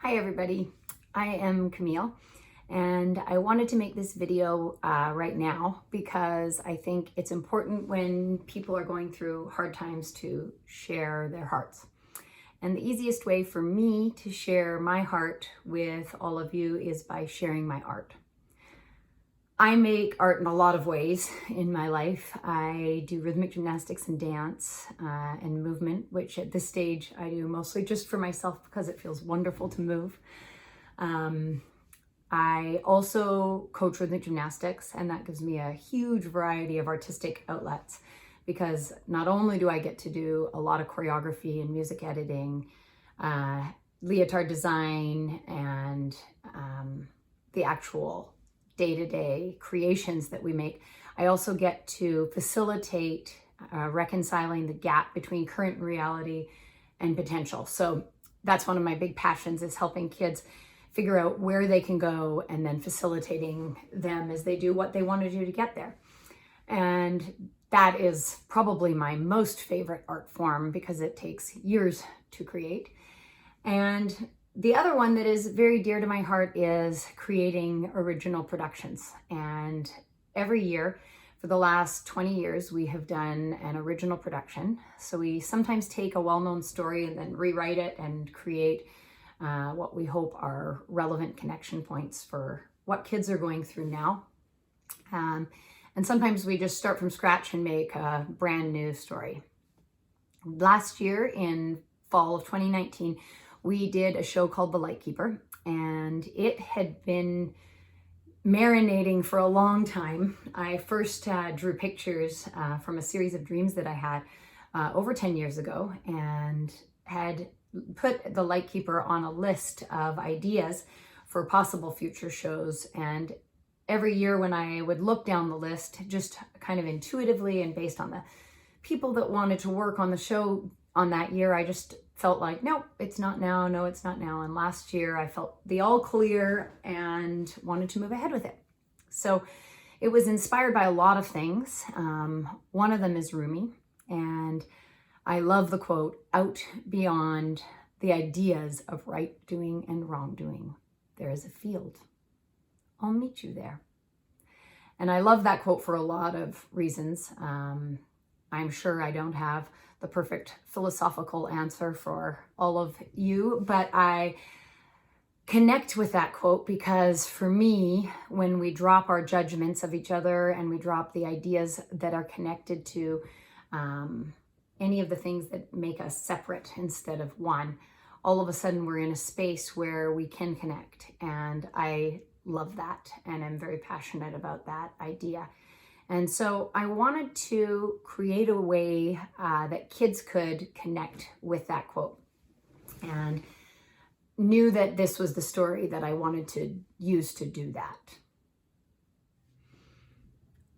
Hi everybody, I am Camille and I wanted to make this video right now because I think it's important when people are going through hard times to share their hearts. And the easiest way for me to share my heart with all of you is by sharing my art. I make art in a lot of ways in my life. I do rhythmic gymnastics and dance and movement, which at this stage I do mostly just for myself because it feels wonderful to move. I also coach rhythmic gymnastics, and that gives me a huge variety of artistic outlets because not only do I get to do a lot of choreography and music editing, leotard design, and the actual day-to-day creations that we make, I also get to facilitate reconciling the gap between current reality and potential. So that's one of my big passions, is helping kids figure out where they can go and then facilitating them as they do what they want to do to get there. And that is probably my most favorite art form because it takes years to create. And the other one that is very dear to my heart is creating original productions. And every year for the last 20 years, we have done an original production. So we sometimes take a well-known story and then rewrite it and create what we hope are relevant connection points for what kids are going through now. And sometimes we just start from scratch and make a brand new story. Last year in fall of 2019, we did a show called The Lightkeeper, and it had been marinating for a long time. I first drew pictures from a series of dreams that I had over 10 years ago, and had put The Lightkeeper on a list of ideas for possible future shows. And every year when I would look down the list, just kind of intuitively and based on the people that wanted to work on the show on that year, I just felt like, no, it's not now. No, it's not now. And last year I felt the all clear and wanted to move ahead with it. So it was inspired by a lot of things. One of them is Rumi. And I love the quote, "Out beyond the ideas of right doing and wrong doing, there is a field. I'll meet you there." And I love that quote for a lot of reasons. I'm sure I don't have the perfect philosophical answer for all of you, but I connect with that quote because for me, when we drop our judgments of each other and we drop the ideas that are connected to any of the things that make us separate instead of one, all of a sudden we're in a space where we can connect. And I love that, and I'm very passionate about that idea. And so I wanted to create a way that kids could connect with that quote, and knew that this was the story that I wanted to use to do that.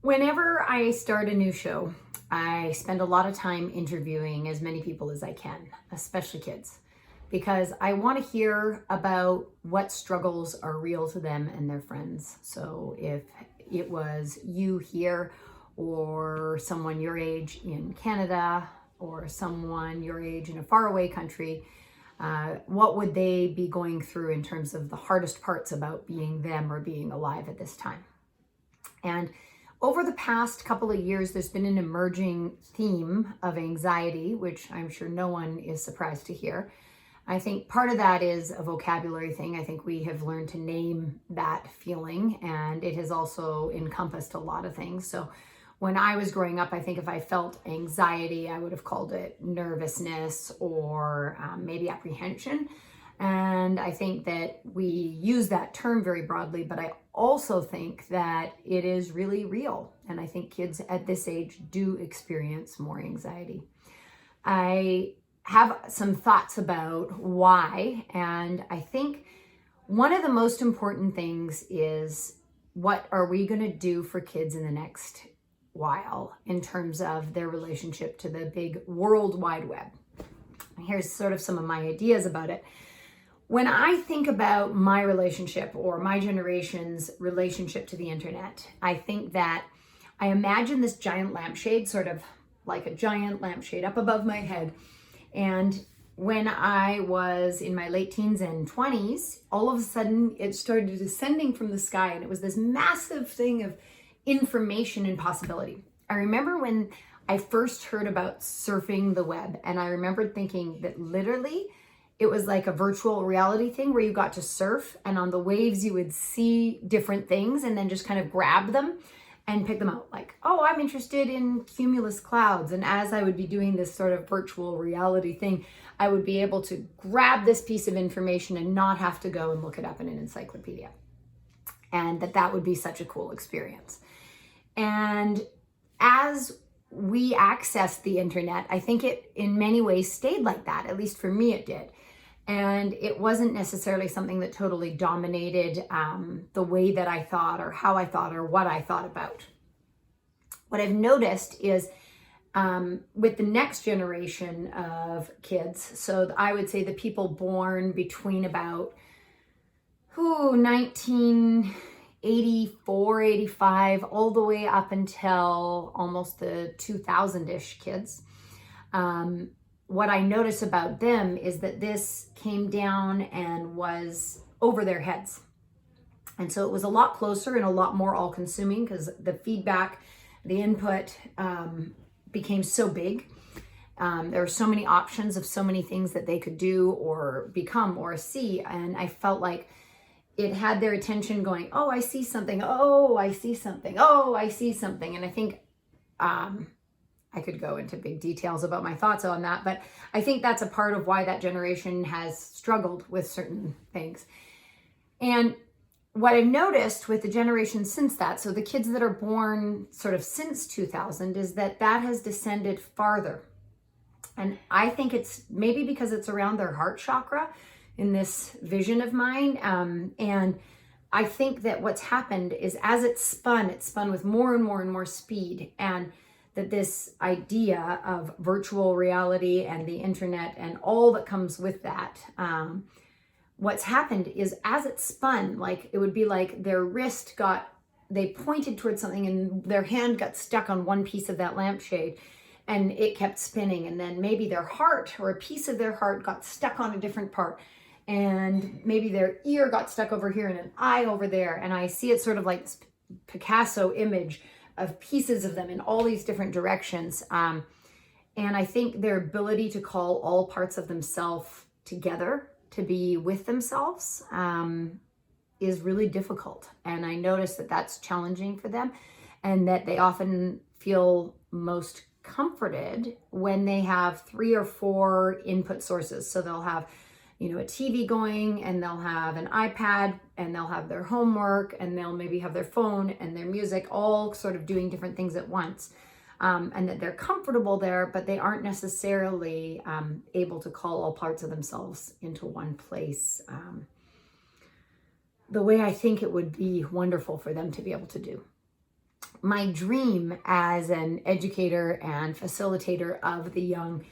Whenever I start a new show, I spend a lot of time interviewing as many people as I can, especially kids, because I want to hear about what struggles are real to them and their friends. So if it was you here, or someone your age in Canada, or someone your age in a faraway country, what would they be going through in terms of the hardest parts about being them or being alive at this time? And over the past couple of years, there's been an emerging theme of anxiety, which I'm sure no one is surprised to hear. I think part of that is a vocabulary thing. I think we have learned to name that feeling, and it has also encompassed a lot of things. So when I was growing up, I think if I felt anxiety, I would have called it nervousness or maybe apprehension. And I think that we use that term very broadly, but I also think that it is really real. And I think kids at this age do experience more anxiety. I have some thoughts about why, and I think one of the most important things is, what are we going to do for kids in the next while in terms of their relationship to the big World Wide Web? Here's sort of some of my ideas about it. When I think about my relationship or my generation's relationship to the internet, I think that I imagine this giant lampshade, sort of like a giant lampshade up above my head. And when I was in my late teens and 20s, all of a sudden it started descending from the sky, and it was this massive thing of information and possibility. I remember when I first heard about surfing the web, and I remembered thinking that literally it was like a virtual reality thing where you got to surf, and on the waves you would see different things and then just kind of grab them and pick them out. Like, oh, I'm interested in cumulus clouds. And as I would be doing this sort of virtual reality thing, I would be able to grab this piece of information and not have to go and look it up in an encyclopedia. And that would be such a cool experience. And as we accessed the internet, I think it in many ways stayed like that. At least for me, it did. And it wasn't necessarily something that totally dominated the way that I thought or how I thought or what I thought about. What I've noticed is with the next generation of kids, so I would say the people born between about 1984, 85, all the way up until almost the 2000-ish kids. What I notice about them is that this came down and was over their heads. And so it was a lot closer and a lot more all-consuming because the feedback, the input became so big. There were so many options of so many things that they could do or become or see. And I felt like it had their attention going, oh, I see something. Oh, I see something. Oh, I see something. And I think I could go into big details about my thoughts on that, but I think that's a part of why that generation has struggled with certain things. And what I've noticed with the generation since that, so the kids that are born sort of since 2000, is that has descended farther. And I think it's maybe because it's around their heart chakra in this vision of mine. And I think that what's happened is as it spun with more and more and more speed. And that this idea of virtual reality and the internet and all that comes with that, what's happened is as it spun, like it would be like their wrist they pointed towards something and their hand got stuck on one piece of that lampshade and it kept spinning. And then maybe their heart or a piece of their heart got stuck on a different part. And maybe their ear got stuck over here and an eye over there. And I see it sort of like this Picasso image of pieces of them in all these different directions. And I think their ability to call all parts of themselves together to be with themselves is really difficult. And I notice that that's challenging for them and that they often feel most comforted when they have 3 or 4 input sources. So they'll have a TV going, and they'll have an iPad, and they'll have their homework, and they'll maybe have their phone and their music, all sort of doing different things at once. And that they're comfortable there, but they aren't necessarily able to call all parts of themselves into one place the way I think it would be wonderful for them to be able to do. My dream as an educator and facilitator of the young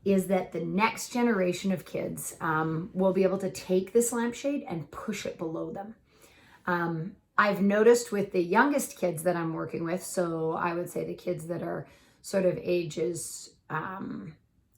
is that the next generation of kids will be able to take this lampshade and push it below them. I've noticed with the youngest kids that I'm working with, so I would say the kids that are sort of ages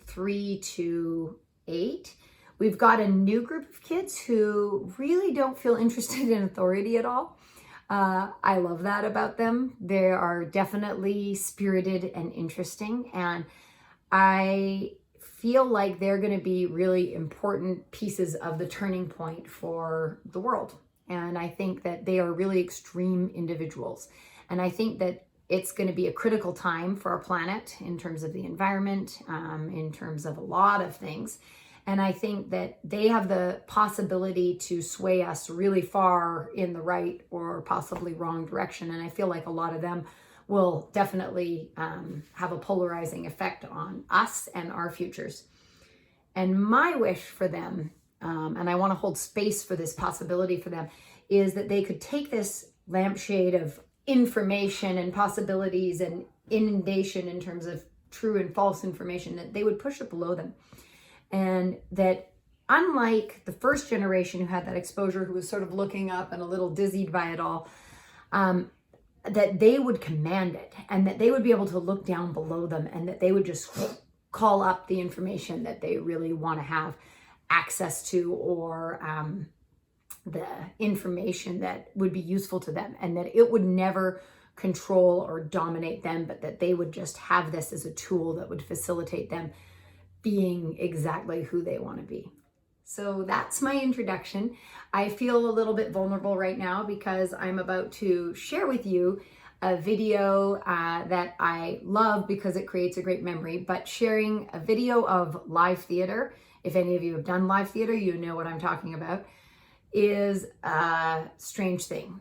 3 to 8, we've got a new group of kids who really don't feel interested in authority at all. I love that about them. They are definitely spirited and interesting, and I feel like they're going to be really important pieces of the turning point for the world. And I think that they are really extreme individuals. And I think that it's going to be a critical time for our planet in terms of the environment, in terms of a lot of things. And I think that they have the possibility to sway us really far in the right or possibly wrong direction. And I feel like a lot of them will definitely have a polarizing effect on us and our futures. And my wish for them, and I want to hold space for this possibility for them, is that they could take this lampshade of information and possibilities and inundation in terms of true and false information, that they would push it below them. And that unlike the first generation who had that exposure, who was sort of looking up and a little dizzied by it all, that they would command it, and that they would be able to look down below them, and that they would just call up the information that they really want to have access to, or the information that would be useful to them, and that it would never control or dominate them, but that they would just have this as a tool that would facilitate them being exactly who they want to be. So that's my introduction. I feel a little bit vulnerable right now because I'm about to share with you a video that I love because it creates a great memory, but sharing a video of live theater, if any of you have done live theater, you know what I'm talking about, is a strange thing.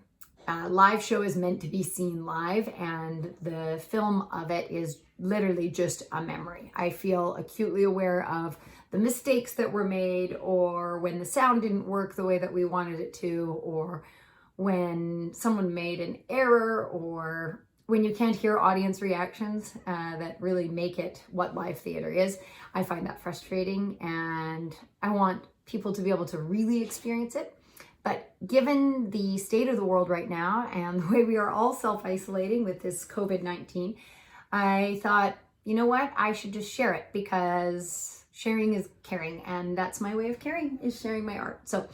Live show is meant to be seen live, and the film of it is literally just a memory. I feel acutely aware of the mistakes that were made, or when the sound didn't work the way that we wanted it to, or when someone made an error, or when you can't hear audience reactions that really make it what live theater is. I find that frustrating, and I want people to be able to really experience it. But given the state of the world right now and the way we are all self-isolating with this COVID-19, I thought, you know what, I should just share it, because sharing is caring, and that's my way of caring, is sharing my art. So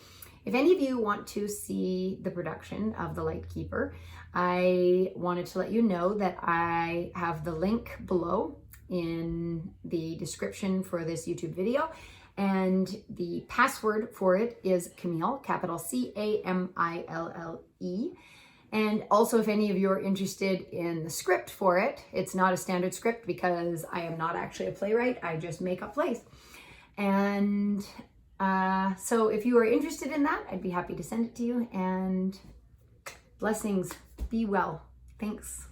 if any of you want to see the production of The Lightkeeper, I wanted to let you know that I have the link below in the description for this YouTube video. And the password for it is Camille, capital C-A-M-I-L-L-E. And also, if any of you are interested in the script for it, it's not a standard script because I am not actually a playwright. I just make up plays. And so if you are interested in that, I'd be happy to send it to you. And blessings. Be well. Thanks.